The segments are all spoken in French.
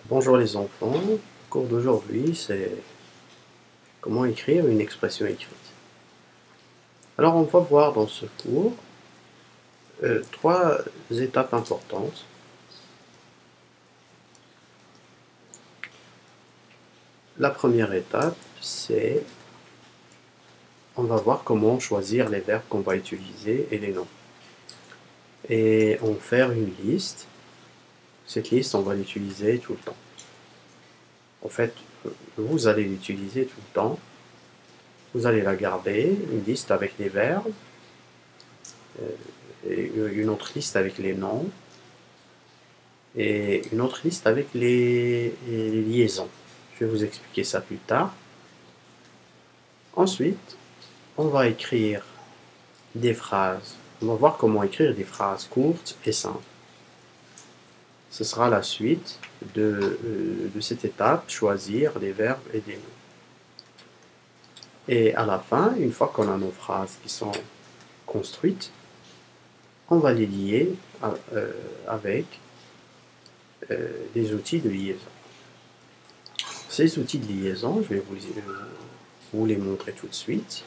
Bonjour les enfants, le cours d'aujourd'hui c'est comment écrire une expression écrite. Alors on va voir dans ce cours trois étapes importantes. La première étape c'est on va voir comment choisir les verbes qu'on va utiliser et les noms. Et on va faire une liste. Cette liste on va l'utiliser tout le temps. En fait, vous allez l'utiliser tout le temps. Vous allez la garder, une liste avec les verbes, et une autre liste avec les noms, et une autre liste avec les liaisons. Je vais vous expliquer ça plus tard. Ensuite, on va écrire des phrases. On va voir comment écrire des phrases courtes et simples. Ce sera la suite de cette étape, choisir des verbes et des noms. Et à la fin, une fois qu'on a nos phrases qui sont construites, on va les lier avec des outils de liaison. Ces outils de liaison, je vais vous les montrer tout de suite.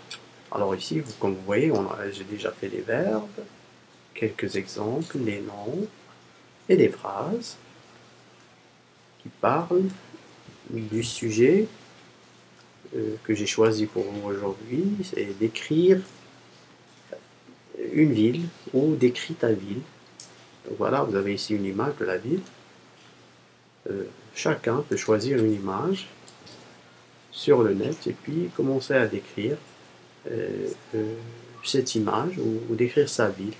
Alors ici, comme vous voyez, j'ai déjà fait les verbes, quelques exemples, les noms et des phrases qui parlent du sujet que j'ai choisi pour vous aujourd'hui, c'est d'écrire une ville ou d'écrire ta ville. Donc voilà, vous avez ici une image de la ville. Chacun peut choisir une image sur le net et puis commencer à décrire cette image ou décrire sa ville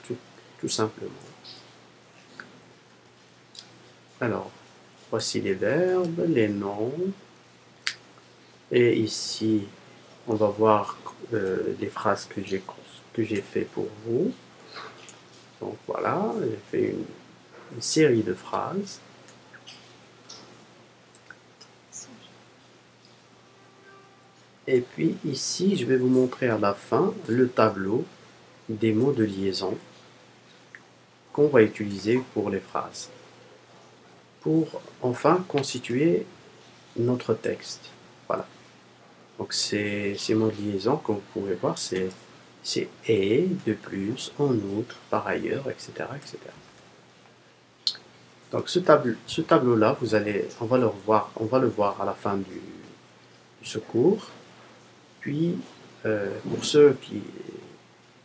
tout simplement. Alors, voici les verbes, les noms, et ici on va voir les phrases que j'ai fait pour vous. Donc voilà, j'ai fait une série de phrases. Et puis ici, je vais vous montrer à la fin le tableau des mots de liaison qu'on va utiliser pour les phrases. Pour enfin constituer notre texte. Voilà. Donc ces mots de liaison, comme vous pouvez voir, c'est et, de plus, en outre, par ailleurs, etc. etc. Donc ce tableau-là, on va le voir à la fin du cours. Puis, pour ceux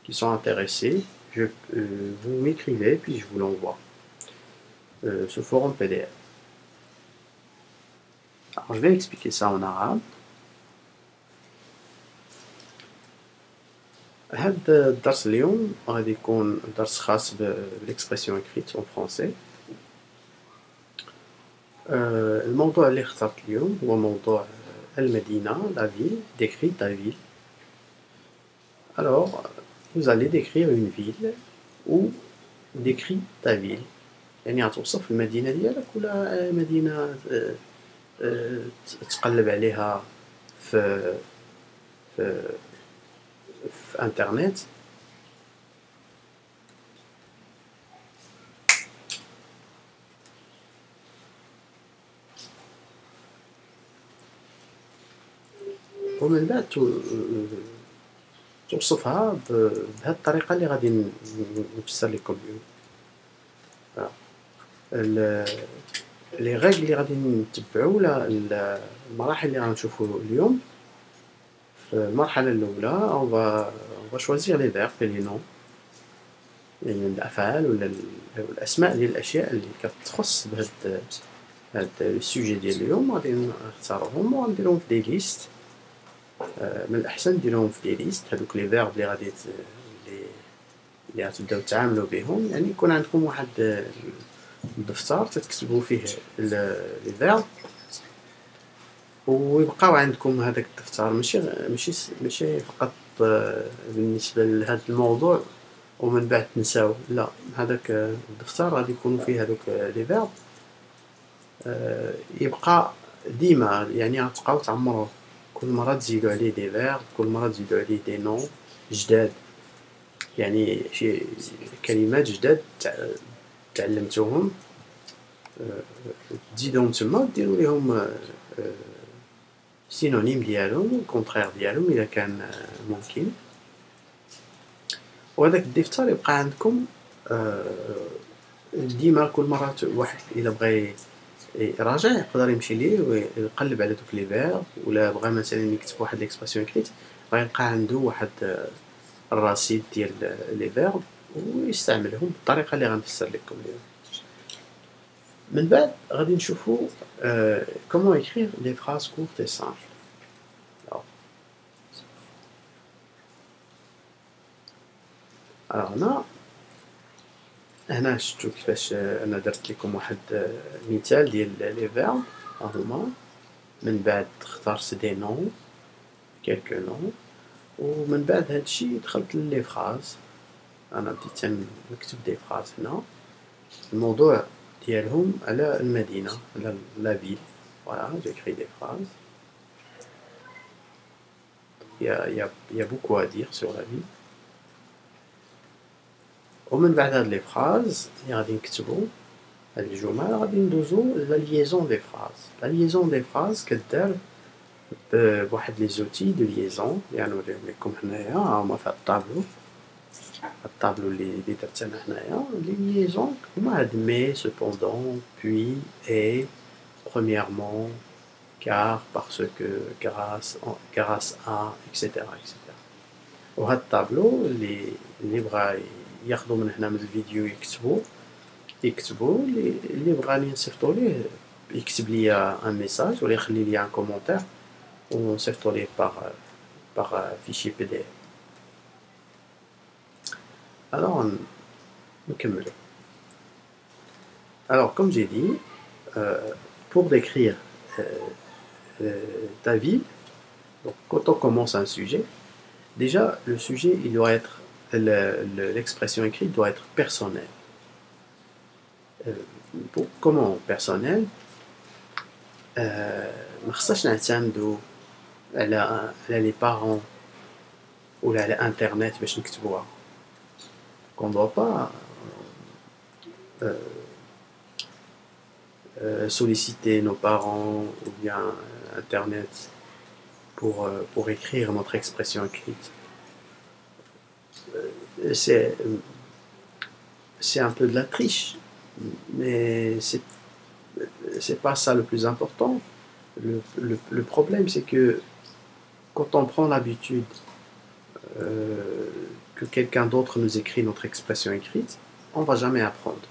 qui sont intéressés, vous m'écrivez, puis je vous l'envoie sous forme PDF. Alors, je vais expliquer ça en arabe. هذا الدرس اليوم غادي يكون درس خاص بالإكسبرسيون إكريت en français. الموضوع اللي اخترت اليوم هو موضوع المدينة, la ville, décrire ta ville. Alors, vous allez décrire une ville ou décrire ta ville. يعني غتوصف المدينة ديالك ولا مدينة تقلب عليها في انترنت. ومن بعد توصفها بهذه الطريقة اللي غادي نفسر لكم اليوم. لي ريغل اللي غادي نتبعو ولا المراحل اللي غنشوفو اليوم. في المرحلة الأولى on va choisir les verbes et les noms, يعني الأفعال ولا الأسماء ديال الأشياء اللي كتخص بهاد السوجي ديال اليوم. غادي نختارهم وغنديرهم في دي ليست. من الأحسن نديرهم في دي ليست هادوك لي فيرب اللي غتبداو تتعاملوا بهم. يعني يكون عندكم واحد الدفتر تكتبوا فيه لي فيرب ويبقاو عندكم هذاك الدفتر ماشي فقط بالنسبة لهذا الموضوع ومن بعد تنساو. لا, هذاك الدفتر غادي يكونوا فيه هذوك لي فيرب يبقى ديما. يعني غتبقاو تعمروه كل مرة تزيدوا عليه دي فيرب, كل مرة تزيدوا عليه دي نون جداد, يعني شي كلمات جداد تعلمتوهم تزيدهم تما ديروا ليهم سينونيم ديالهم كونترير ديالهم الا كان ممكن، وهذاك الدفتر يبقى عندكم ديما كل مرة واحد الا بغى يراجع يقدر يمشي ليه ويقلب على دوك لي فيرب، ولا بغى مثلا يكتب واحد ليكسبرسيون كريت غيلقى عنده واحد الرصيد ديال لي فيرب ويستعملهم بالطريقه اللي غنفسر لكم اليوم. من بعد غادي نشوفوا كومون écrire des phrases courtes et simples. alors هنا شفتوا كيفاش انا درت لكم واحد مثال ديال لي فيرب هما. من بعد اخترت دي نون كيلكو نون، ومن بعد هادشي دخلت لي فراز. انا بديت نكتب دي فراز هنا الموضوع ديالهم على المدينه على لا فيل. فوالا جيكري دي فراز y a beaucoup à dire sur la ville. ومن بعد هاد لي فراز اللي غادي نكتبو هاد الجمل غادي ندوزو لا ليزون دي فراز. لا ليزون دي فراز كدار بواحد لي زوتي دو ليزون اللي غنوريهم لكم هنايا هما في الطابلو. الطابلو اللي درت انا هنايا لي ليزون هما هاد مي سوبوندون بوي اي premièrement car parce que grâce à etc. وهاد الطابلو اللي بغا ياخدو من هنا من الفيديو يكتبوا اللي بغاني نصيفطو ليه يكتب لي ان ميساج ولا يخلي لي ان كومونتير ونصيفطو ليه باغ فيشي بي دي اف. alors نكملو. alors comme j'ai dit pour décrire ta ville, donc quand on commence un sujet, déjà le sujet il doit être l'expression écrite doit être personnelle. Comment personnel ما خصناش نعتمدوا على لي بارون ولا على انترنت باش نكتبوها. qu'on doit pas solliciter nos parents ou bien internet pour écrire notre expression écrite. C'est un peu de la triche, mais c'est pas ça le plus important. Le problème c'est que quand on prend l'habitude que quelqu'un d'autre nous écrit notre expression écrite, on va jamais apprendre.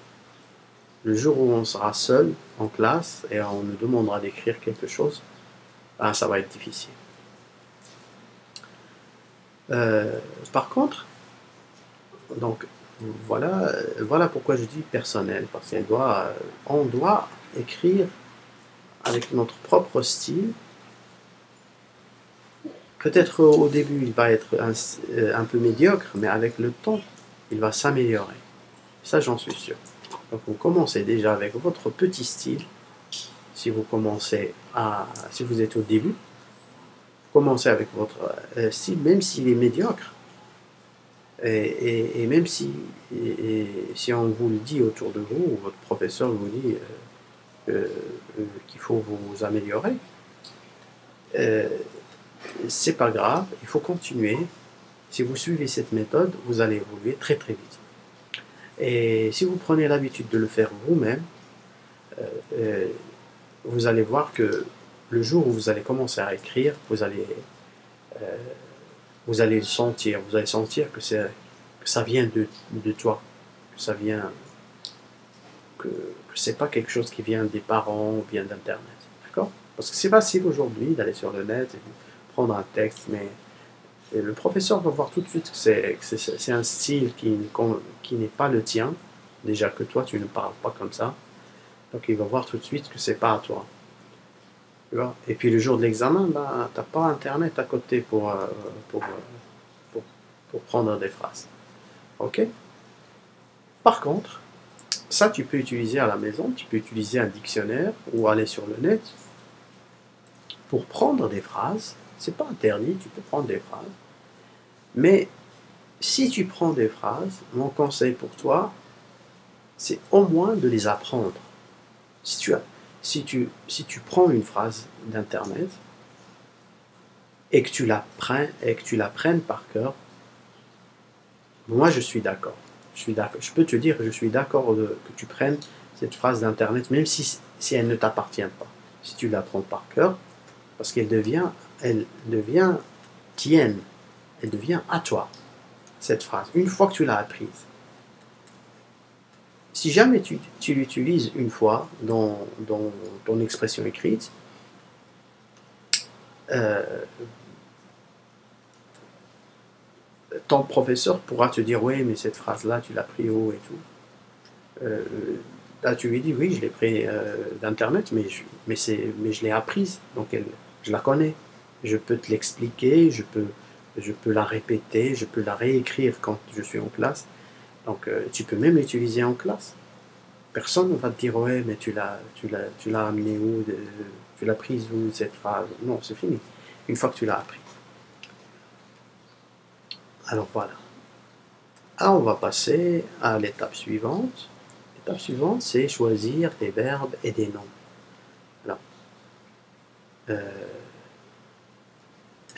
Le jour où on sera seul en classe et on nous demandera d'écrire quelque chose, ça va être difficile. Par contre, donc voilà pourquoi je dis personnel, parce qu'on doit écrire avec notre propre style. Peut-être au début il va être un peu médiocre, mais avec le temps il va s'améliorer, ça j'en suis sûr. Donc vous commencez déjà avec votre petit style. Si vous êtes au début, commencez avec votre style, même s'il est médiocre. Et même si on vous le dit autour de vous, ou votre professeur vous dit qu'il faut vous améliorer, c'est pas grave, il faut continuer. Si vous suivez cette méthode, vous allez évoluer très très vite. Et si vous prenez l'habitude de le faire vous-même, vous allez voir que le jour où vous allez commencer à écrire, vous allez le sentir, vous allez sentir que ça vient de toi, que ça vient, que c'est pas quelque chose qui vient des parents ou bien d'internet, d'accord? Parce que c'est facile aujourd'hui d'aller sur le net et prendre un texte, mais le professeur va voir tout de suite que c'est un style qui n'est pas le tien, déjà que toi tu ne parles pas comme ça, donc il va voir tout de suite que c'est pas à toi. Tu vois? Et puis le jour de l'examen, t'as pas internet à côté pour prendre des phrases. Ok? Par contre, ça tu peux utiliser à la maison, tu peux utiliser un dictionnaire ou aller sur le net pour prendre des phrases. C'est pas interdit, tu peux prendre des phrases. Mais si tu prends des phrases, mon conseil pour toi, c'est au moins de les apprendre. Si tu prends une phrase d'internet et que tu l'apprennes par cœur, moi je suis d'accord. Je peux te dire que je suis d'accord que tu prennes cette phrase d'internet, même si elle ne t'appartient pas. Si tu l'apprends par cœur, parce qu'elle devient tienne, elle devient à toi, cette phrase, une fois que tu l'as apprise. Si jamais tu l'utilises une fois dans ton expression écrite, ton professeur pourra te dire oui, mais cette phrase-là, tu l'as pris où et tout. Là, tu lui dis oui, je l'ai pris d'internet, mais je l'ai apprise, donc je la connais. Je peux te l'expliquer, je peux la répéter, je peux la réécrire quand je suis en classe. Donc, tu peux même l'utiliser en classe. Personne ne va te dire ouais, mais tu l'as amené où, tu l'as prise où cette phrase. Non, c'est fini. Une fois que tu l'as appris. Alors voilà. Alors on va passer à l'étape suivante. L'étape suivante, c'est choisir des verbes et des noms. Alors,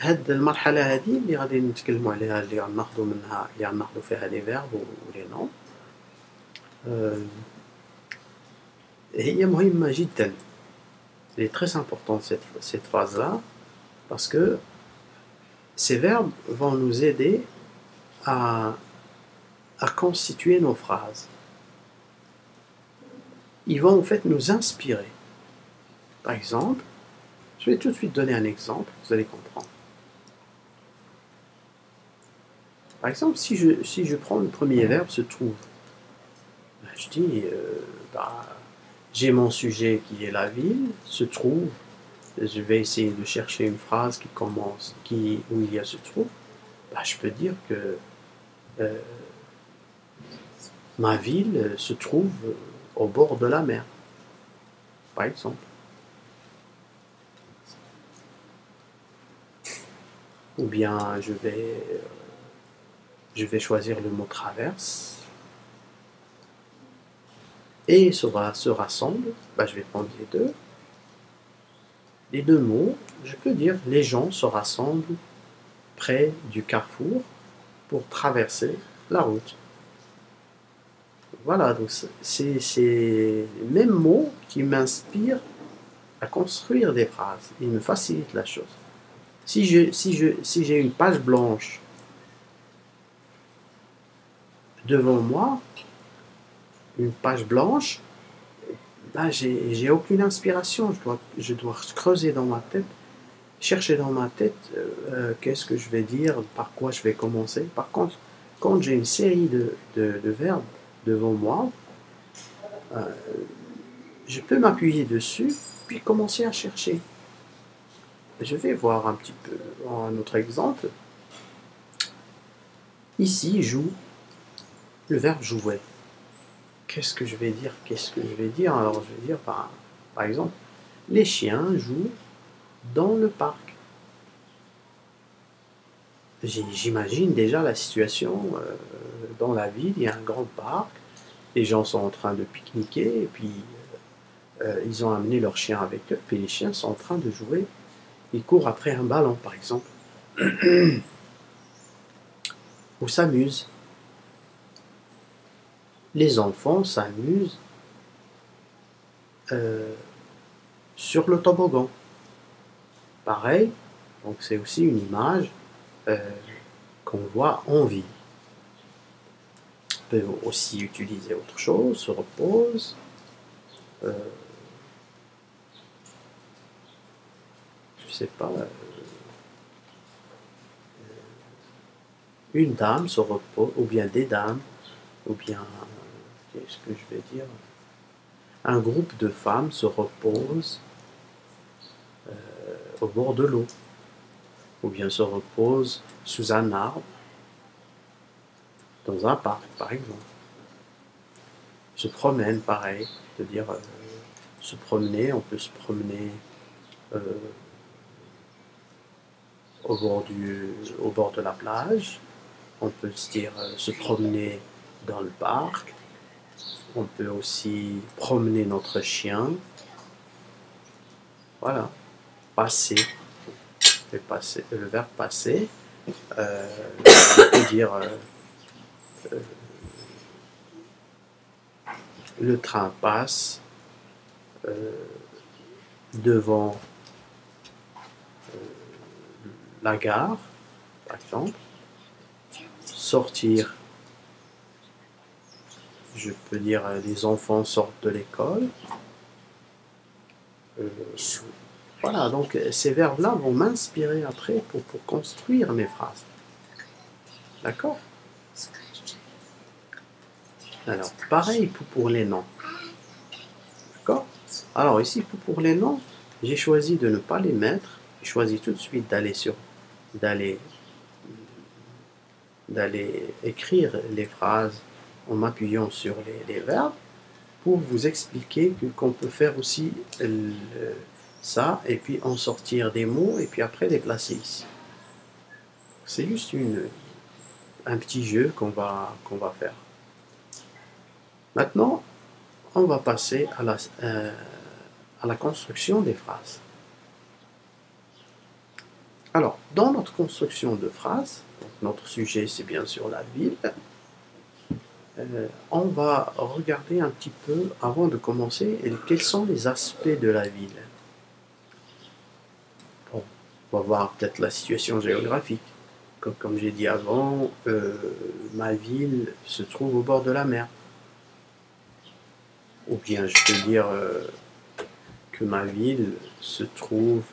هاد المرحلة هذه اللي غادي نتكلموا عليها اللي غناخذوا منها اللي غناخذوا فيها لي فيرب و لي نون هي مهمة جدا. Elle est très importante cette phrase-là parce que ces verbes vont nous aider à constituer nos phrases. Ils vont en fait nous inspirer. Par exemple, je vais tout de suite donner un exemple, vous allez comprendre. Par exemple, si je prends le premier verbe, se trouve, je dis, j'ai mon sujet qui est la ville, se trouve, je vais essayer de chercher une phrase qui commence, où il y a se trouve, je peux dire que ma ville se trouve au bord de la mer, par exemple. Ou bien je vais choisir le mot traverse et se rassemble. Je vais prendre les deux mots. Je peux dire les gens se rassemblent près du carrefour pour traverser la route. Voilà, donc c'est les mêmes mots qui m'inspirent à construire des phrases. Ils me facilitent la chose. Si j'ai une page blanche devant moi, une page blanche, j'ai aucune inspiration. Je dois creuser dans ma tête, chercher dans ma tête qu'est-ce que je vais dire, par quoi je vais commencer. Par contre, quand j'ai une série de verbes devant moi, je peux m'appuyer dessus, puis commencer à chercher. Je vais voir un petit peu un autre exemple. Ici, joue, le verbe jouer. Qu'est-ce que je vais dire? Alors, je vais dire, par exemple, les chiens jouent dans le parc. J'imagine déjà la situation dans la ville, il y a un grand parc, les gens sont en train de pique-niquer, et puis ils ont amené leurs chiens avec eux, puis les chiens sont en train de jouer, ils courent après un ballon, par exemple, ou s'amusent. Les enfants s'amusent sur le toboggan. Pareil, donc c'est aussi une image qu'on voit en vie. On peut aussi utiliser autre chose, se repose. Je sais pas. Une dame se repose, ou bien des dames, ou bien, qu'est-ce que je vais dire? Un groupe de femmes se repose au bord de l'eau, ou bien se repose sous un arbre, dans un parc, par exemple. Se promène, pareil, c'est-à-dire se promener, on peut se promener au bord de la plage, on peut se dire se promener dans le parc, On peut aussi promener notre chien. Voilà. Passer. Le verbe passer. On peut dire le train passe devant la gare, par exemple. Sortir, je peux dire les enfants sortent de l'école. Voilà, donc ces verbes-là vont m'inspirer après pour construire mes phrases. D'accord? Alors, pareil pour les noms. D'accord? Alors ici, pour les noms, j'ai choisi de ne pas les mettre. J'ai choisi tout de suite d'aller écrire les phrases en m'appuyant sur les verbes pour vous expliquer qu'on peut faire aussi ça et puis en sortir des mots et puis après les placer ici. C'est juste un petit jeu qu'on va faire. Maintenant, on va passer à la construction des phrases. Alors, dans notre construction de phrases, notre sujet c'est bien sûr la ville, on va regarder un petit peu, avant de commencer, quels sont les aspects de la ville. Bon, on va voir peut-être la situation géographique. Comme j'ai dit avant, ma ville se trouve au bord de la mer. Ou bien je peux dire que ma ville se trouve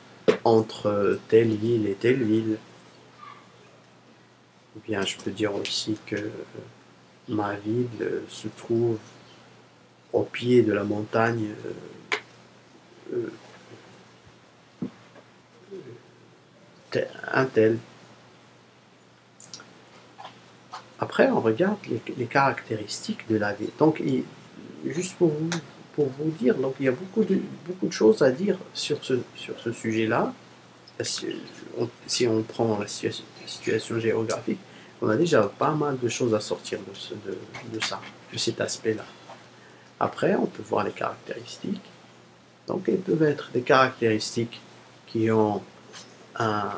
entre telle ville et telle ville. Ou bien je peux dire aussi que ma ville se trouve au pied de la montagne un tel. Après, on regarde les caractéristiques de la ville. Donc, juste pour vous dire, donc, il y a beaucoup de choses à dire sur ce sujet-là. Si on prend la situation géographique, on a déjà pas mal de choses à sortir de cet aspect-là. Après, on peut voir les caractéristiques. Donc, elles peuvent être des caractéristiques qui ont un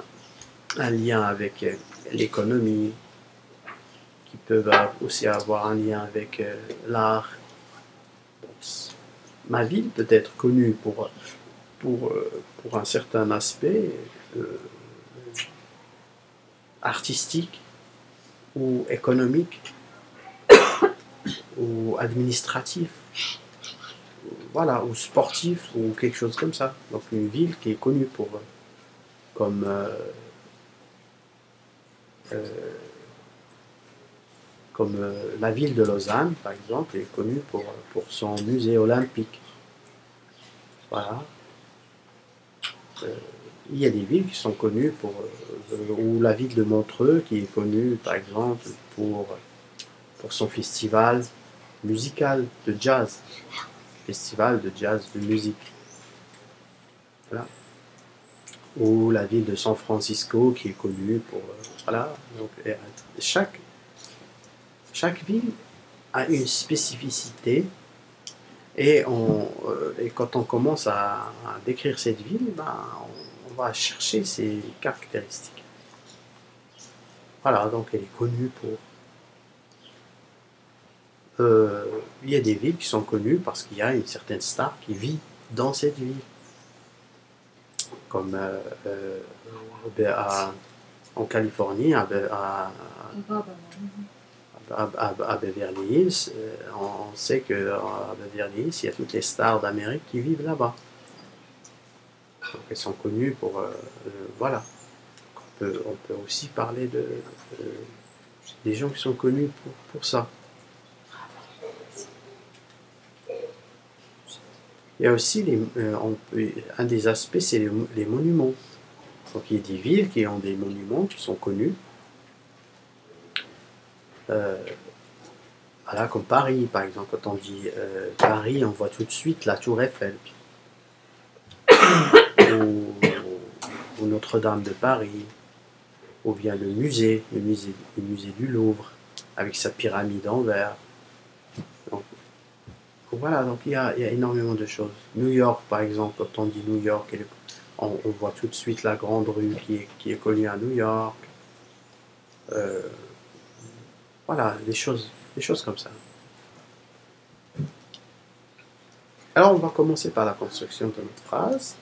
lien avec l'économie, qui peuvent aussi avoir un lien avec l'art. Ma ville peut être connue pour un certain aspect artistique ou économique ou administratif, voilà, ou sportif ou quelque chose comme ça. Donc une ville qui est connue comme la ville de Lausanne, par exemple, est connue pour son musée olympique. Voilà. Il y a des villes qui sont connues ou la ville de Montreux qui est connue, par exemple, pour son festival musical de jazz. Festival de jazz, de musique. Voilà. Ou la ville de San Francisco qui est connue pour... voilà. Donc, chaque ville a une spécificité et quand on commence à décrire cette ville, on va chercher ses caractéristiques. Voilà, donc elle est connue pour... il y a des villes qui sont connues parce qu'il y a une certaine star qui vit dans cette ville. Comme en Californie, à Beverly Hills, on sait qu'à Beverly Hills, il y a toutes les stars d'Amérique qui vivent là-bas. Donc elles sont connues pour... voilà. On peut aussi parler des gens qui sont connus pour ça. Il y a aussi un des aspects, c'est les monuments. Donc il y a des villes qui ont des monuments qui sont connus. Voilà, comme Paris, par exemple. Quand on dit Paris, on voit tout de suite la Tour Eiffel. ou Notre-Dame de Paris. Ou bien le musée du Louvre, avec sa pyramide en verre. Donc, voilà, donc il y a énormément de choses. New York, par exemple, quand on dit New York, on voit tout de suite la grande rue qui est connue à New York. Euh, voilà, des choses comme ça. Alors, on va commencer par la construction de notre phrase.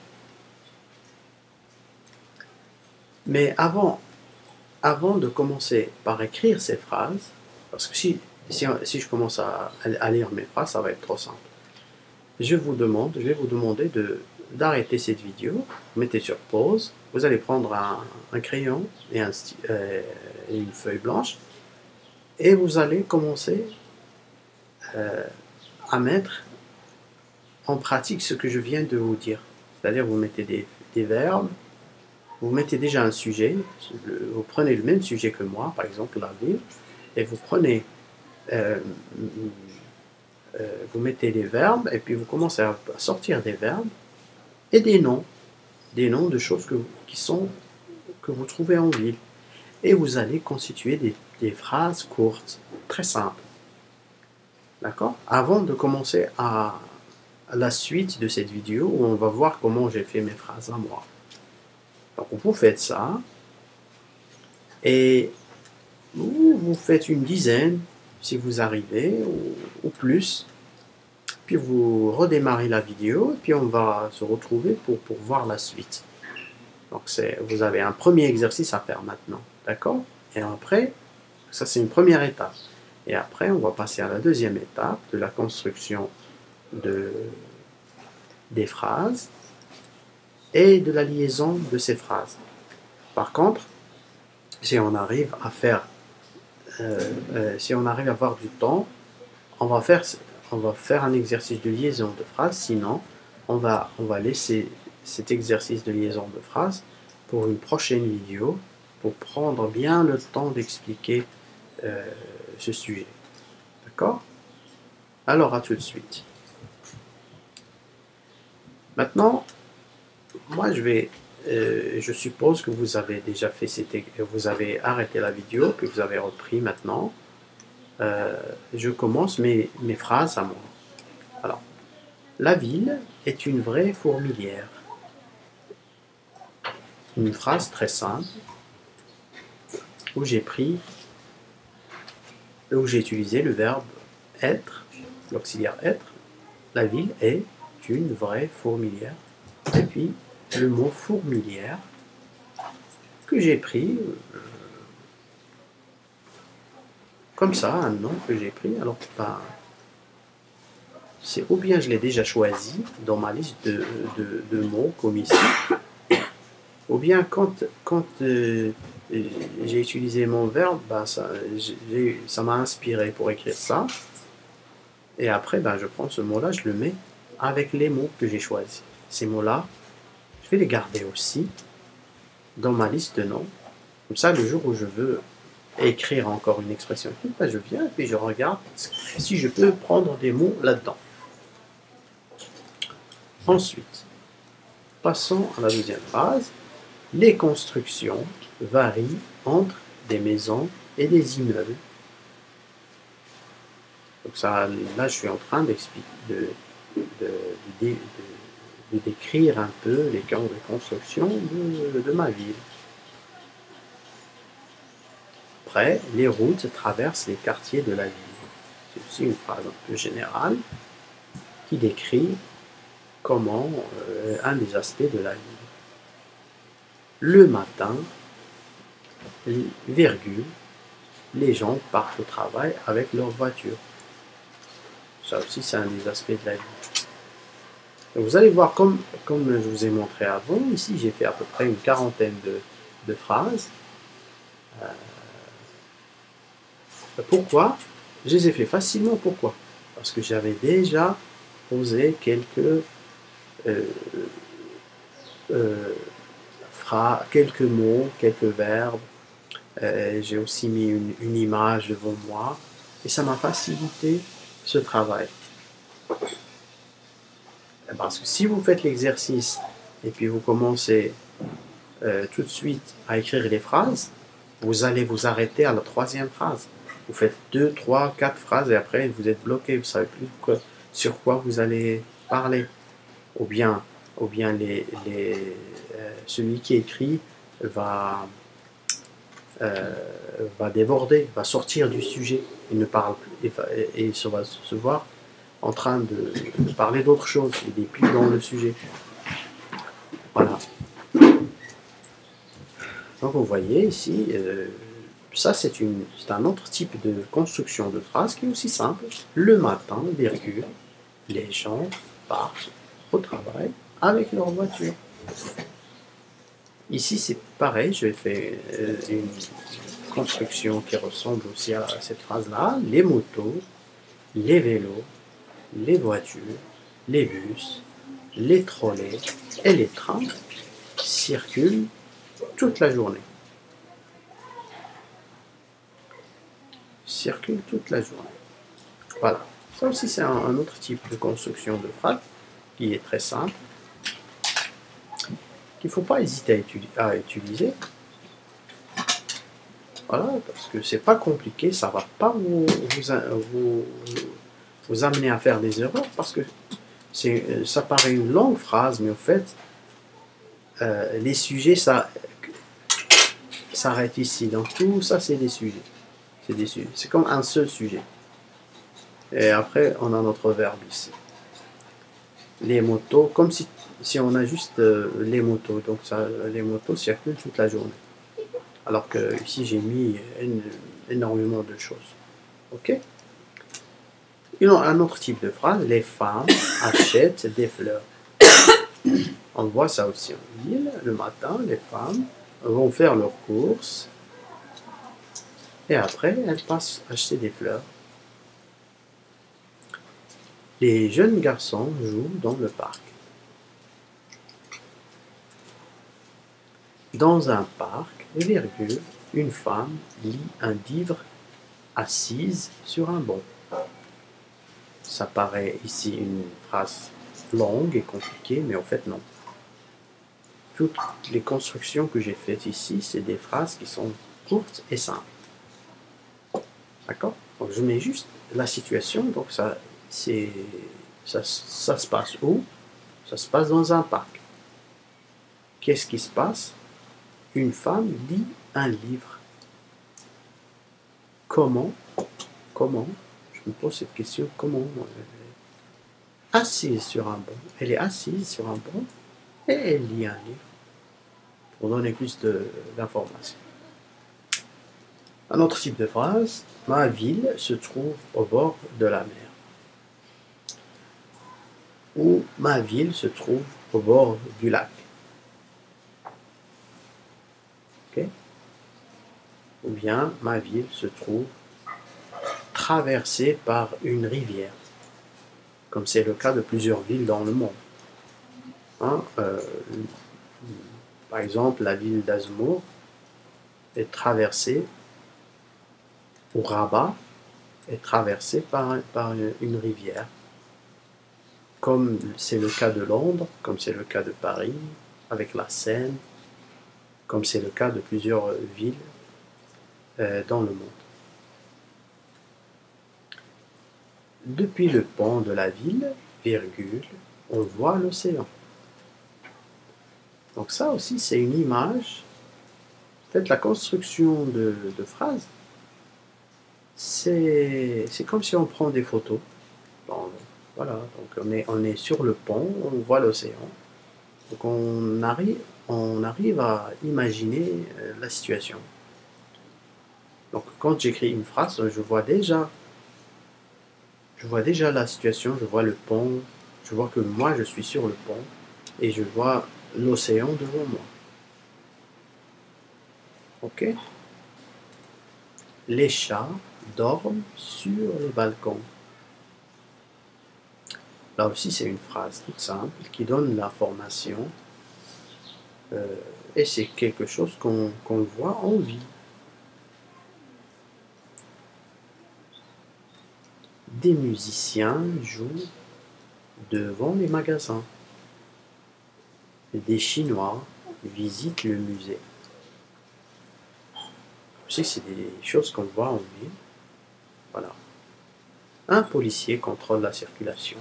Mais avant de commencer par écrire ces phrases, parce que si je commence à lire mes phrases, ça va être trop simple. Je vais vous demander d'arrêter cette vidéo, mettez sur pause, vous allez prendre un crayon et une feuille blanche, et vous allez commencer à mettre en pratique ce que je viens de vous dire. C'est-à-dire vous mettez des verbes, vous mettez déjà un sujet, vous prenez le même sujet que moi, par exemple la ville, et vous prenez, vous mettez les verbes, et puis vous commencez à sortir des verbes et des noms de choses que vous trouvez en ville. Et vous allez constituer des phrases courtes, très simples. D'accord? Avant de commencer à la suite de cette vidéo, où on va voir comment j'ai fait mes phrases à moi. Donc vous faites ça, et vous faites une dizaine, si vous arrivez, ou plus, puis vous redémarrez la vidéo, et puis on va se retrouver pour voir la suite. Donc vous avez un premier exercice à faire maintenant, d'accord? Et après, ça c'est une première étape. Et après, on va passer à la deuxième étape de la construction des phrases et de la liaison de ces phrases. Par contre, si on arrive à avoir du temps, on va faire un exercice de liaison de phrases, sinon on va laisser cet exercice de liaison de phrases pour une prochaine vidéo, pour prendre bien le temps d'expliquer ce sujet. D'accord? Alors, à tout de suite. Maintenant, moi je suppose que vous avez déjà fait vous avez arrêté la vidéo, puis vous avez repris maintenant. Je commence mes phrases à moi. Alors, la ville est une vraie fourmilière. Une phrase très simple où j'ai utilisé le verbe être, l'auxiliaire être. La ville est une vraie fourmilière. Et puis, le mot fourmilière que j'ai pris comme ça, un nom que j'ai pris. Alors, c'est ou bien je l'ai déjà choisi dans ma liste de mots comme ici, ou bien quand j'ai utilisé mon verbe, ça m'a inspiré pour écrire ça. Et après, je prends ce mot-là, je le mets avec les mots que j'ai choisis. Ces mots-là, je vais les garder aussi dans ma liste de noms. Comme ça, le jour où je veux écrire encore une expression, je viens et puis je regarde si je peux prendre des mots là-dedans. Ensuite, passons à la deuxième phrase. Les constructions varient entre des maisons et des immeubles. Donc ça, là, je suis en train de décrire un peu les camps de construction de ma ville. Après, les routes traversent les quartiers de la ville. C'est aussi une phrase un peu générale qui décrit comment un des aspects de la ville. Le matin, virgule, les gens partent au travail avec leur voiture. Ça aussi, c'est un des aspects de la vie. Donc vous allez voir, comme je vous ai montré avant, ici j'ai fait à peu près une quarantaine de phrases. Pourquoi? Je les ai fait facilement. Pourquoi? Parce que j'avais déjà posé quelques quelques mots, quelques verbes. J'ai aussi mis une image devant moi et ça m'a facilité ce travail. Parce que si vous faites l'exercice et puis vous commencez tout de suite à écrire les phrases, vous allez vous arrêter à la troisième phrase. Vous faites 2, 3, 4 phrases et après vous êtes bloqué, vous ne savez plus sur quoi vous allez parler, ou bien celui qui écrit va, va déborder, va sortir du sujet, il ne parle plus, et il va se voir en train de parler d'autre chose, il n'est plus dans le sujet. Voilà. Donc vous voyez ici, ça c'est un autre type de construction de phrase qui est aussi simple. Le matin, virgule, les gens partent au travail avec leur voiture. Ici c'est pareil, je fais une construction qui ressemble aussi à cette phrase-là. Les motos, les vélos, les voitures, les bus, les trolleys et les trams circulent toute la journée. Circulent toute la journée. Voilà. Ça aussi, c'est un autre type de construction de phrase qui est très simple, qu'il ne faut pas hésiter à utiliser. Voilà, parce que c'est pas compliqué, ça ne va pas vous amener à faire des erreurs, parce que ça paraît une longue phrase, mais en fait, les sujets, ça s'arrête ici. Donc tout ça, c'est des sujets. C'est des sujets. C'est comme un seul sujet. Et après, on a notre verbe ici. Les motos, comme si on a juste les motos. Donc ça, les motos circulent toute la journée. Alors que ici, j'ai mis énormément de choses. Ok? Un autre type de phrase, les femmes achètent des fleurs. On voit ça aussi en ville. Le matin, les femmes vont faire leurs courses et après, elles passent acheter des fleurs. Les jeunes garçons jouent dans le parc. Dans un parc, virgule, une femme lit un livre assise sur un banc. Ça paraît ici une phrase longue et compliquée, mais en fait non. Toutes les constructions que j'ai faites ici, c'est des phrases qui sont courtes et simples. D'accord? Donc je mets juste la situation, donc ça se passe où? Ça se passe dans un parc. Qu'est-ce qui se passe? Une femme lit un livre. Comment? Je me pose cette question, comment? Assise sur un banc. Elle est assise sur un banc et elle lit un livre. Pour donner plus d'informations. Un autre type de phrase, ma ville se trouve au bord de la mer. Ou ma ville se trouve au bord du lac. Okay? Ou bien ma ville se trouve traversée par une rivière, comme c'est le cas de plusieurs villes dans le monde. Hein, par exemple, la ville d'Azmour est traversée, ou Rabat est traversée par une rivière, comme c'est le cas de Londres, comme c'est le cas de Paris, avec la Seine, comme c'est le cas de plusieurs villes dans le monde. Depuis le pont de la ville, virgule, on voit l'océan. Donc ça aussi, c'est une image. Peut-être la construction de phrases, c'est comme si on prend des photos. Bon, voilà, donc on est sur le pont, on voit l'océan. Donc on arrive à imaginer la situation. Donc quand j'écris une phrase, je vois déjà la situation, je vois le pont, je vois que moi je suis sur le pont et je vois l'océan devant moi. Ok? Les chats dorment sur le balcon. Là aussi, c'est une phrase toute simple qui donne l'information et c'est quelque chose qu'on voit en vie. Des musiciens jouent devant les magasins. Des Chinois visitent le musée. Aussi, c'est des choses qu'on voit en ville. Voilà. Un policier contrôle la circulation.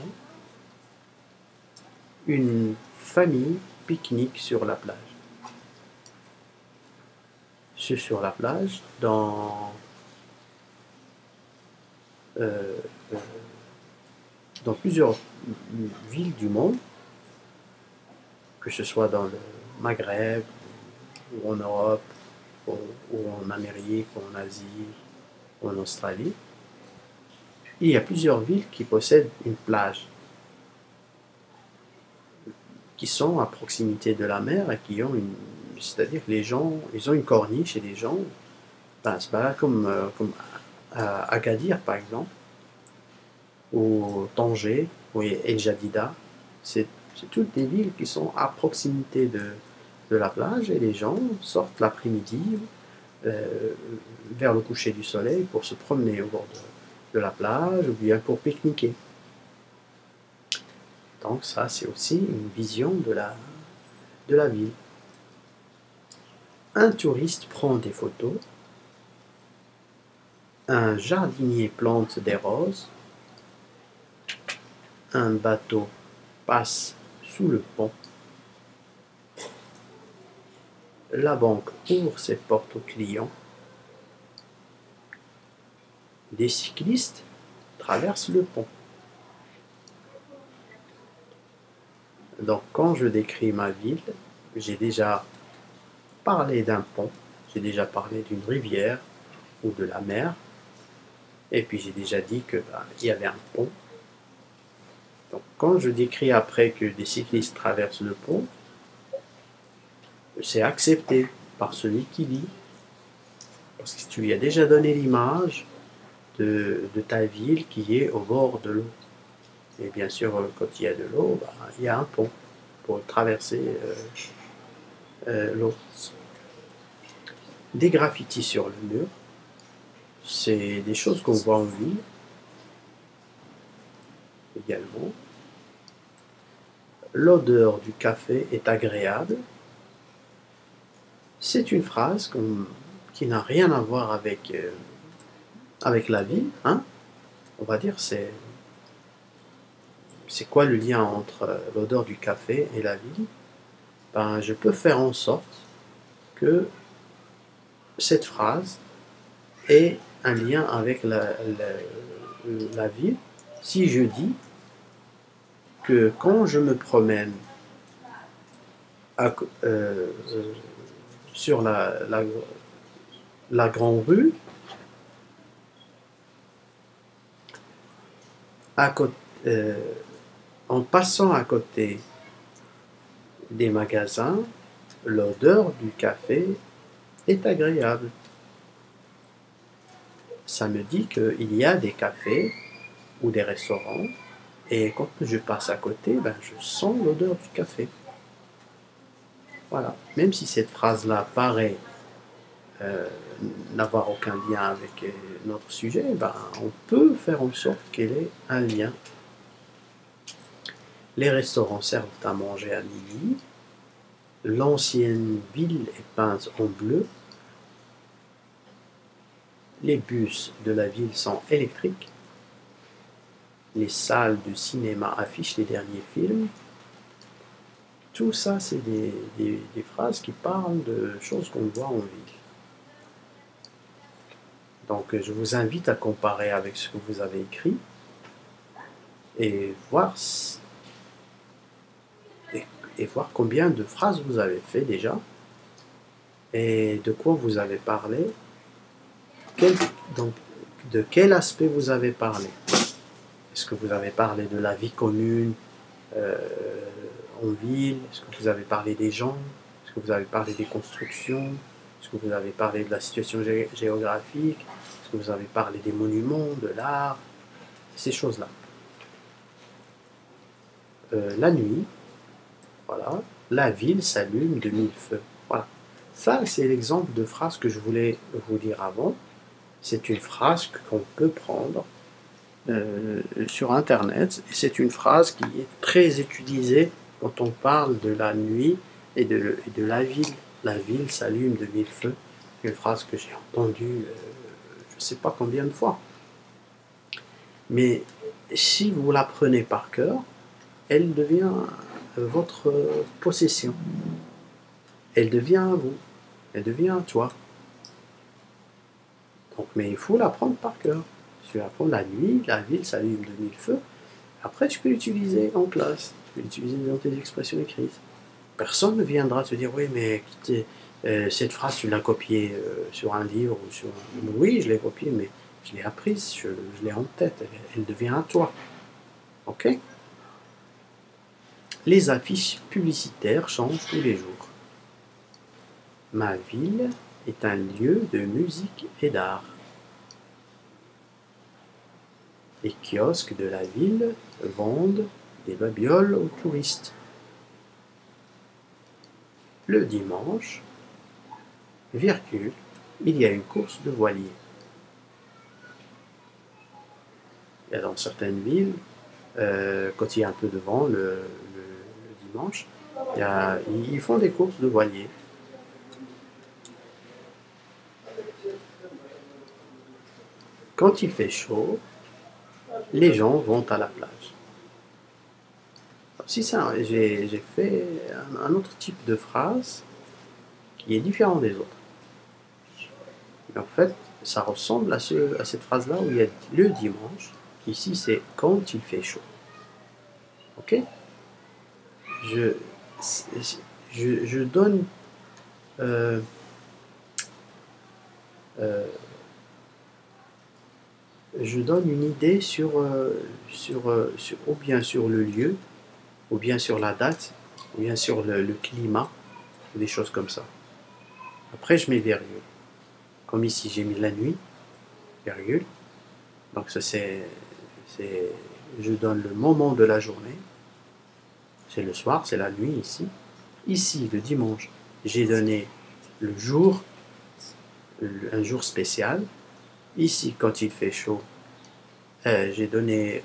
Une famille pique-nique sur la plage. Sur la plage, euh, euh, dans plusieurs villes du monde, que ce soit dans le Maghreb, ou en Europe, ou en Amérique, ou en Asie, ou en Australie, il y a plusieurs villes qui possèdent une plage, qui sont à proximité de la mer et qui ont c'est-à-dire que les gens, ils ont une corniche et les gens, ben, c'est pas comme à Agadir par exemple, ou Tanger, ou El Jadida, c'est toutes des villes qui sont à proximité de la plage et les gens sortent l'après-midi euh, vers le coucher du soleil pour se promener au bord de la plage ou bien pour pique-niquer. Donc ça, c'est aussi une vision de la ville. Un touriste prend des photos, un jardinier plante des roses, un bateau passe sous le pont, la banque ouvre ses portes aux clients, des cyclistes traversent le pont. Donc quand je décris ma ville, j'ai déjà parlé d'un pont, j'ai déjà parlé d'une rivière ou de la mer, et puis j'ai déjà dit que il y avait un pont. Donc quand je décris après que des cyclistes traversent le pont, c'est accepté par celui qui lit, parce que tu lui as déjà donné l'image de ta ville qui est au bord de l'eau. Et bien sûr, quand il y a de l'eau, il y a un pont pour traverser l'eau. Des graffitis sur le mur, c'est des choses qu'on voit en ville également. L'odeur du café est agréable. C'est une phrase qui n'a rien à voir avec la ville. Hein. On va dire, c'est quoi le lien entre l'odeur du café et la ville? Ben, je peux faire en sorte que cette phrase ait un lien avec la ville si je dis que quand je me promène sur la grande rue, euh, en passant à côté des magasins, l'odeur du café est agréable. Ça me dit qu'il y a des cafés ou des restaurants et quand je passe à côté, ben, je sens l'odeur du café. Voilà. Même si cette phrase-là paraît n'avoir aucun lien avec notre sujet, ben, on peut faire en sorte qu'elle ait un lien. Les restaurants servent à manger à midi. L'ancienne ville est peinte en bleu. Les bus de la ville sont électriques. Les salles de cinéma affichent les derniers films. Tout ça, c'est des phrases qui parlent de choses qu'on voit en ville. Donc, je vous invite à comparer avec ce que vous avez écrit et voir combien de phrases vous avez fait déjà et de quoi vous avez parlé, donc, de quel aspect vous avez parlé. Est-ce que vous avez parlé de la vie commune en ville? Est-ce que vous avez parlé des gens? Est-ce que vous avez parlé des constructions? Est-ce que vous avez parlé de la situation géographique? Est-ce que vous avez parlé des monuments, de l'art? Ces choses-là. La nuit, voilà, la ville s'allume de mille feux. Voilà. Ça, c'est l'exemple de phrase que je voulais vous dire avant. C'est une phrase qu'on peut prendre sur Internet. C'est une phrase qui est très utilisée quand on parle de la nuit et de la ville. La ville s'allume de mille feux. C'est une phrase que j'ai entendue je ne sais pas combien de fois. Mais si vous l'apprenez par cœur, elle devient votre possession. Elle devient à vous. Elle devient à toi. Donc, mais il faut l'apprendre par cœur. Tu apprends la nuit, la ville s'allume de mille feux. Après, tu peux l'utiliser en classe. Tu peux l'utiliser dans tes expressions écrites. Personne ne viendra te dire, oui, mais cette phrase, tu l'as copiée sur un livre ou sur... Oui, je l'ai copiée, mais je l'ai apprise, je l'ai en tête. Elle devient à toi. Ok? Les affiches publicitaires changent tous les jours. Ma ville est un lieu de musique et d'art. Les kiosques de la ville vendent des babioles aux touristes. Le dimanche, virgule, il y a une course de voilier. Et dans certaines villes, quand il y a un peu de vent le dimanche, ils font des courses de voilier. Quand il fait chaud, les gens vont à la plage. Si ça, j'ai fait un autre type de phrase qui est différent des autres. Mais en fait, ça ressemble à cette phrase-là où il y a le dimanche. Ici, c'est quand il fait chaud. Ok? Je donne je donne une idée ou bien sur le lieu, ou bien sur la date, ou bien sur le climat, ou des choses comme ça. Après, je mets virgule. Comme ici, j'ai mis la nuit, virgule. Donc ça, je donne le moment de la journée. C'est le soir, c'est la nuit ici. Ici, le dimanche, j'ai donné le jour, un jour spécial. Ici, quand il fait chaud, j'ai donné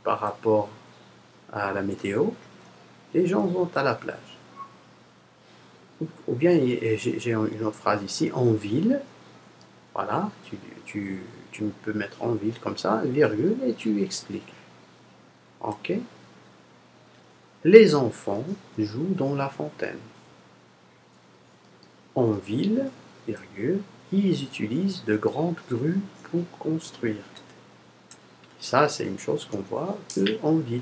par rapport à la météo, les gens vont à la plage. Ou bien j'ai une autre phrase ici, en ville, voilà, tu peux mettre en ville comme ça, virgule, et tu expliques. Ok? Les enfants jouent dans la fontaine. En ville, virgule, ils utilisent de grandes grues pour construire. Ça, c'est une chose qu'on voit en ville.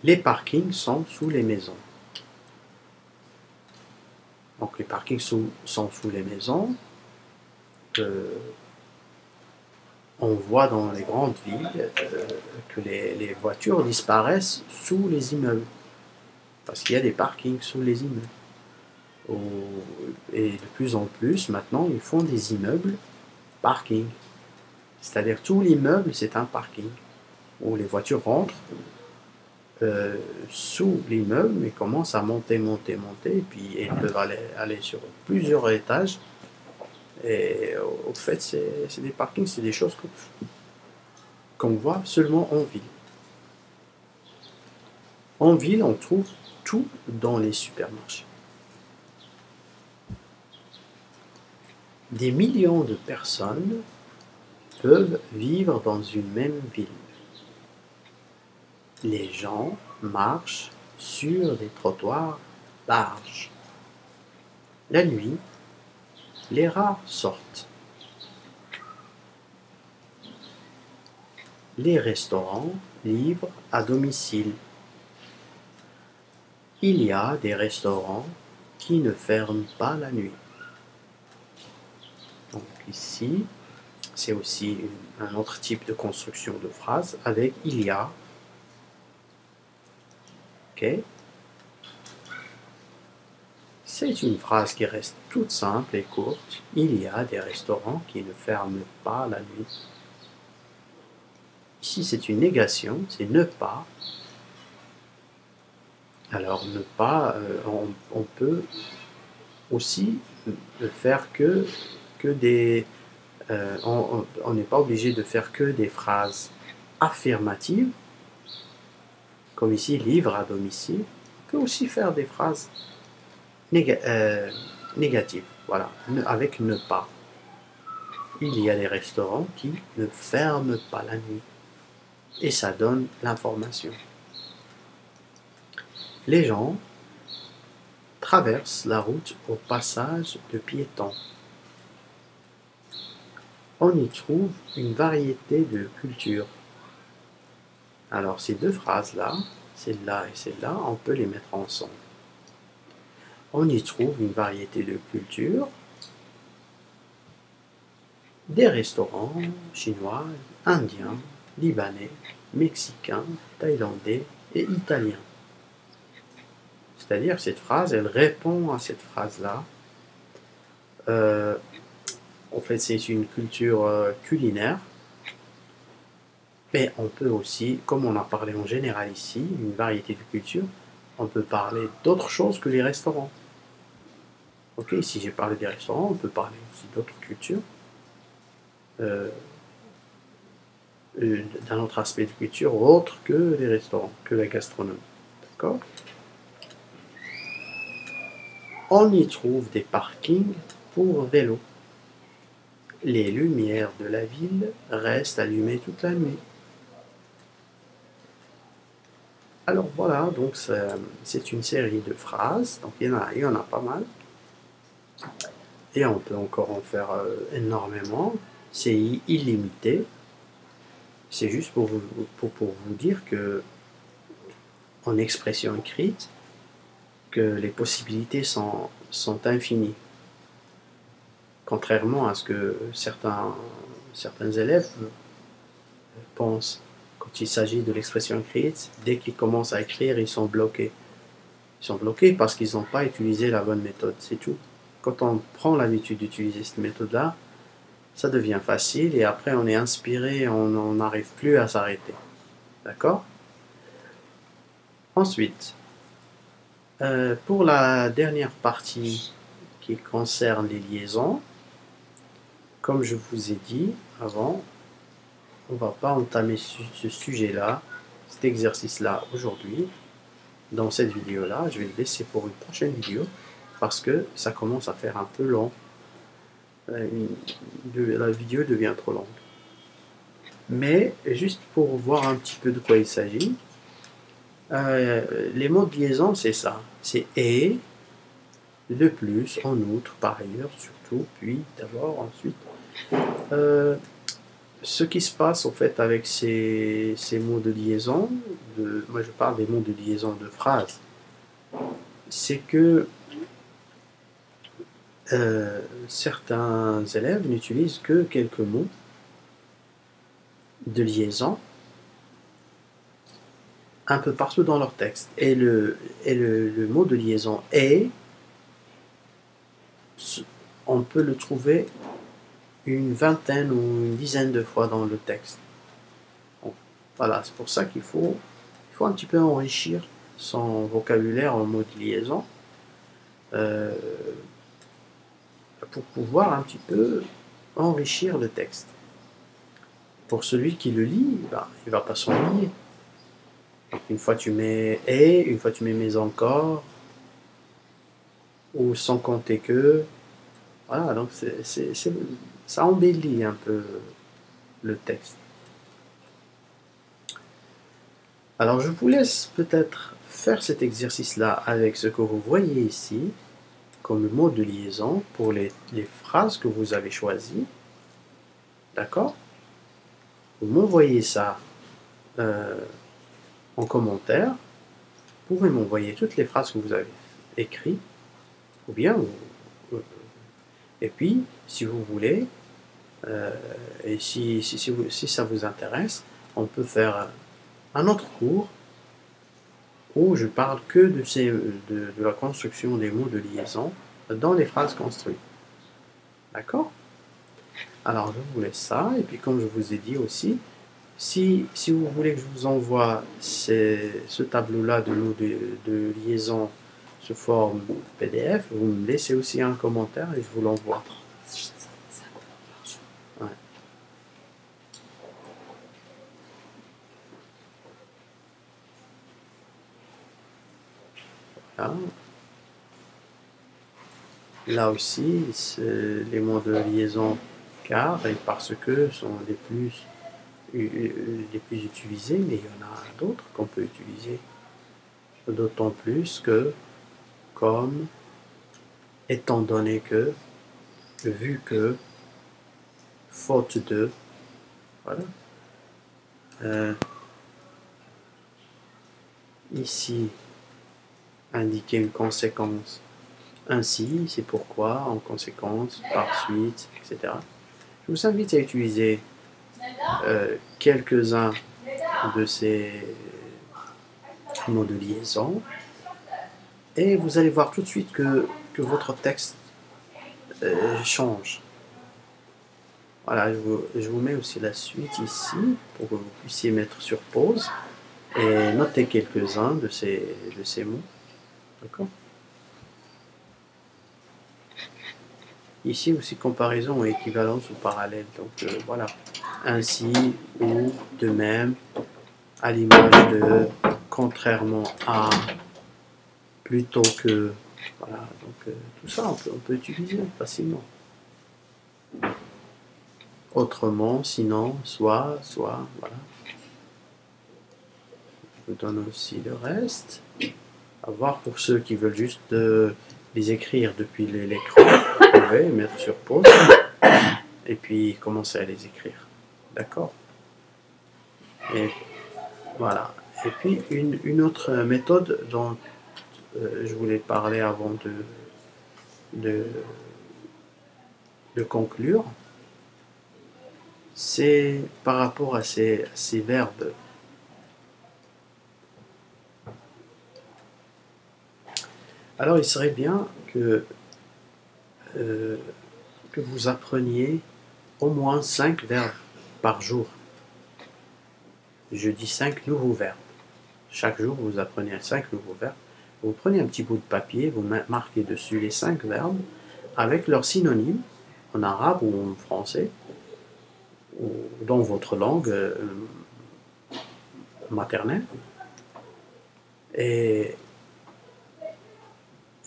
Les parkings sont sous les maisons. Donc les parkings sont sous les maisons. On voit dans les grandes villes que les voitures disparaissent sous les immeubles. Parce qu'il y a des parkings sous les immeubles. Et de plus en plus, maintenant, ils font des immeubles parking. C'est-à-dire tout l'immeuble, c'est un parking. Où les voitures rentrent sous l'immeuble et commencent à monter, et puis elles peuvent aller sur plusieurs étages. Et au fait, c'est des parkings, c'est des choses qu'on voit seulement en ville. En ville, on trouve tout dans les supermarchés. Des millions de personnes peuvent vivre dans une même ville. Les gens marchent sur des trottoirs larges. La nuit, les rats sortent. Les restaurants livrent à domicile. Il y a des restaurants qui ne ferment pas la nuit. Donc ici, c'est aussi un autre type de construction de phrase avec il y a. Ok? C'est une phrase qui reste toute simple et courte. Il y a des restaurants qui ne ferment pas la nuit. Ici, c'est une négation, c'est ne pas. Alors, ne pas, on peut aussi faire que des... on n'est pas obligé de faire que des phrases affirmatives, comme ici, livre à domicile. On peut aussi faire des phrases négatives, voilà, avec ne pas. il y a des restaurants qui ne ferment pas la nuit. Et ça donne l'information. Les gens traversent la route au passage de piétons. On y trouve une variété de cultures. Alors ces deux phrases-là, celle-là et celle-là, on peut les mettre ensemble. On y trouve une variété de cultures, des restaurants chinois, indiens, libanais, mexicains, thaïlandais et italiens. C'est-à-dire cette phrase, elle répond à cette phrase-là. En fait, c'est une culture culinaire. Mais on peut aussi, comme on a parlé en général ici, une variété de cultures, on peut parler d'autres choses que les restaurants. Ok, si j'ai parlé des restaurants, on peut parler aussi d'autres cultures, d'un autre aspect de culture autre que les restaurants, que la gastronomie. D'accord? On y trouve des parkings pour vélos. Les lumières de la ville restent allumées toute la nuit. Alors voilà, donc c'est une série de phrases, donc il y en a pas mal. Et on peut encore en faire énormément. C'est illimité. C'est juste pour vous dire que en expression écrite, que les possibilités sont infinies. Contrairement à ce que certains élèves pensent. Quand il s'agit de l'expression écrite, dès qu'ils commencent à écrire, ils sont bloqués. Ils sont bloqués parce qu'ils n'ont pas utilisé la bonne méthode, c'est tout. Quand on prend l'habitude d'utiliser cette méthode-là, ça devient facile et après on est inspiré, on n'arrive plus à s'arrêter. D'accord? Ensuite, pour la dernière partie qui concerne les liaisons, comme je vous ai dit avant, on ne va pas entamer ce sujet-là, cet exercice-là aujourd'hui, dans cette vidéo-là. Je vais le laisser pour une prochaine vidéo parce que ça commence à faire un peu long. La vidéo devient trop longue. Mais juste pour voir un petit peu de quoi il s'agit, les mots de liaison, c'est ça. C'est et, de plus, en outre, par ailleurs, surtout, puis, d'abord, ensuite. Ce qui se passe en fait avec ces mots de liaison, moi je parle des mots de liaison de phrases, c'est que certains élèves n'utilisent que quelques mots de liaison un peu partout dans leur texte. Et le mot de liaison est, on peut le trouver une vingtaine ou une dizaine de fois dans le texte. Bon, voilà, c'est pour ça qu'il faut un petit peu enrichir son vocabulaire en mots de liaison pour pouvoir un petit peu enrichir le texte. Pour celui qui le lit, il ne va pas s'ennuyer. Une fois tu mets et, une fois tu mets mais encore, ou sans compter que. Voilà, donc ça embellit un peu le texte. Alors je vous laisse peut-être faire cet exercice-là avec ce que vous voyez ici, comme mot de liaison pour les phrases que vous avez choisies. D'accord? Vous m'envoyez ça en commentaire. Vous pouvez m'envoyer toutes les phrases que vous avez écrites, ou bien, et puis, si vous voulez, et si ça vous intéresse, on peut faire un autre cours où je parle que de la construction des mots de liaison dans les phrases construites. D'accord? Alors, je vous laisse ça, et puis comme je vous ai dit aussi, si vous voulez que je vous envoie ce tableau-là de mots de liaison sous forme PDF, vous me laissez aussi un commentaire et je vous l'envoie. Ouais. Voilà. Là aussi, les mots de liaison car et parce que sont les plus utilisés, mais il y en a d'autres qu'on peut utiliser. D'autant plus que, comme, étant donné que, vu que, faute de, voilà. Ici, indiquer une conséquence. Ainsi, c'est pourquoi, en conséquence, par suite, etc. Je vous invite à utiliser quelques-uns de ces mots de liaison et vous allez voir tout de suite que votre texte change. Voilà, je vous mets aussi la suite ici pour que vous puissiez mettre sur pause et noter quelques-uns de ces mots. D'accord ? Ici aussi comparaison, équivalence ou parallèle. Donc voilà. Ainsi ou de même, à l'image de, contrairement à, plutôt que. Voilà, donc tout ça on peut utiliser facilement. Autrement, sinon, soit, voilà. Je vous donne aussi le reste. À voir pour ceux qui veulent juste les écrire depuis l'écran. Vous pouvez mettre sur pause et puis commencer à les écrire. D'accord ? Et voilà. Et puis une autre méthode dont je voulais parler avant de conclure, c'est par rapport à ces verbes. Alors il serait bien que vous appreniez au moins 5 verbes par jour. Je dis 5 nouveaux verbes. Chaque jour, vous apprenez 5 nouveaux verbes. Vous prenez un petit bout de papier, vous marquez dessus les 5 verbes avec leurs synonymes en arabe ou en français, ou dans votre langue maternelle. Et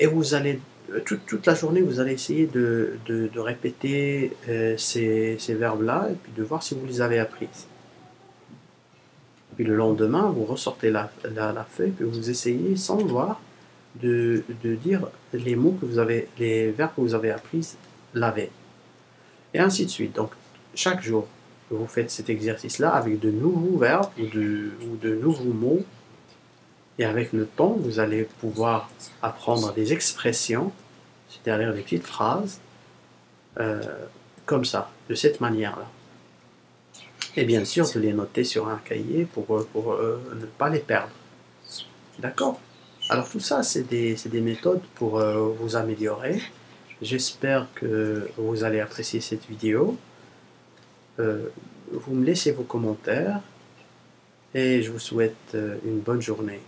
vous allez, toute la journée, vous allez essayer de répéter ces verbes-là et puis de voir si vous les avez apprises. Puis le lendemain, vous ressortez la feuille que vous essayez sans voir de dire les mots que vous avez, les verbes que vous avez appris la veille. Et ainsi de suite. Donc, chaque jour, vous faites cet exercice-là avec de nouveaux verbes ou de nouveaux mots. Et avec le temps, vous allez pouvoir apprendre des expressions, c'est-à-dire des petites phrases, comme ça, de cette manière-là. Et bien sûr, de les noter sur un cahier pour ne pas les perdre. D'accord ? Alors tout ça, c'est des méthodes pour vous améliorer. J'espère que vous allez apprécier cette vidéo. Vous me laissez vos commentaires et je vous souhaite une bonne journée.